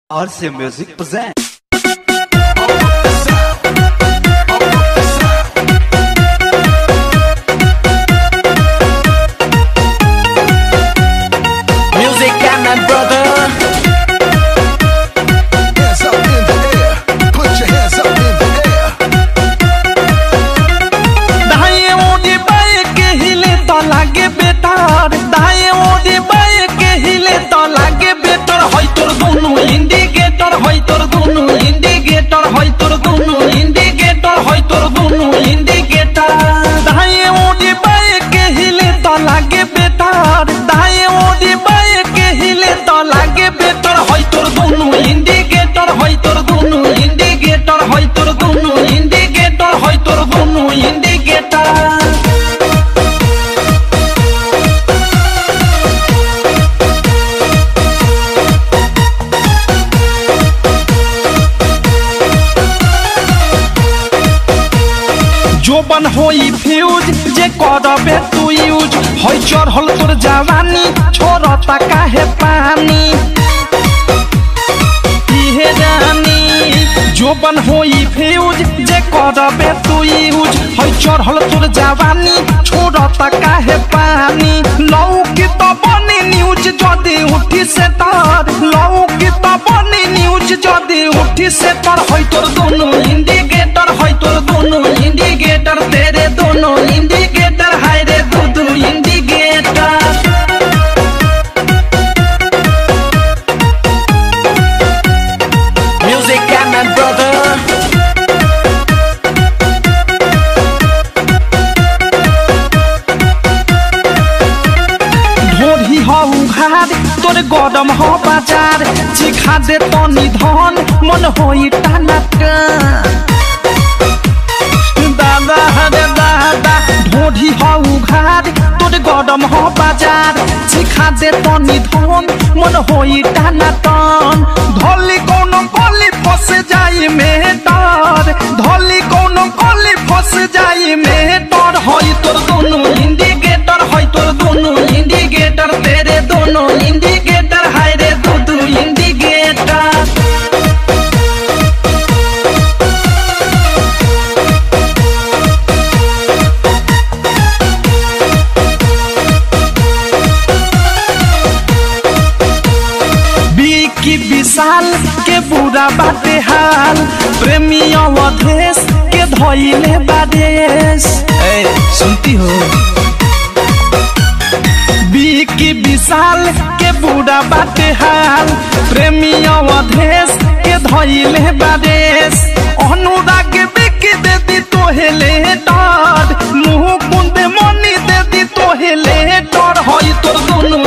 RC Music presents. Music and my brother. Hands up in the air. Put your hands up in the air. दाएं ओढ़े बाएं के हिले तो लागे बेटार, दाएं ओढ़े बाएं के हिले तो लागे बेटार। होय तोर दोनों इंडिकेटर, होय तोर दोनों इंडिकेटर, होय तोर दोनों इंडिकेटर, होय तोर दोनों इंडिकेटर। दाएं ओढ़े बाएं के हिले तो लागे बेटार, दाएं ओढ़े बाएं के हिले तो लागे बेटार। होय तोर दोनों इंडिकेटर, होय तोर दोनों इंडिकेटर, होय तोर दोनों इंडिकेटर, होय तोर दोनों इंडिकेटर। जोबन होई फ्यूज जे करबे तू यूज, होई चढ़ल तोर जवानी छोड़ता काहे पानी इहे जानी। जोबन होई फ्यूज जे करबे तू यूज, होई चढ़ल तोर जवानी छोड़ता काहे पानी। लौकी तो बनी न्यूज जदी उठी से तार, लौकी तो बनी न्यूज जदी उठी से तार। होई तोर दोनों इंडिकेटर, होई तोर दोनों इंडिकेटर, तेरे दोनों इंडिकेटर, हाय रे दो indicator. Music and my brother. ढोरी हो उघार तोर गरम हो बाजार, चिखा दे तनी धन मन होई टाना दादा हरे दादा। ढोरी हो उघार तोर गरम हो बाजार, चिखा दे तनी धन मन होई टाना टन। धोली कोनो कोली फस जाई में तार, धोली कोनो कोली फस जाई में तार। होई तोर दोनों इंडिकेटर, होई तोर दोनों इंडिकेटर, तेरे दोनों इंडिकेटर, हाय रे दो इंडिकेटर। की विशाल के बुरा बाटे हाल, प्रेमी अवधेश के धोइले बादेश। सुनती हो की विशाल के बुरा बाटे हाल, प्रेमी अवधेश के धोइले बादेश। अनुराग बिकी दे दी तोहेले डर, मुँह कुंदे मनी दे दी तोहेले डर। होई तोर दोनों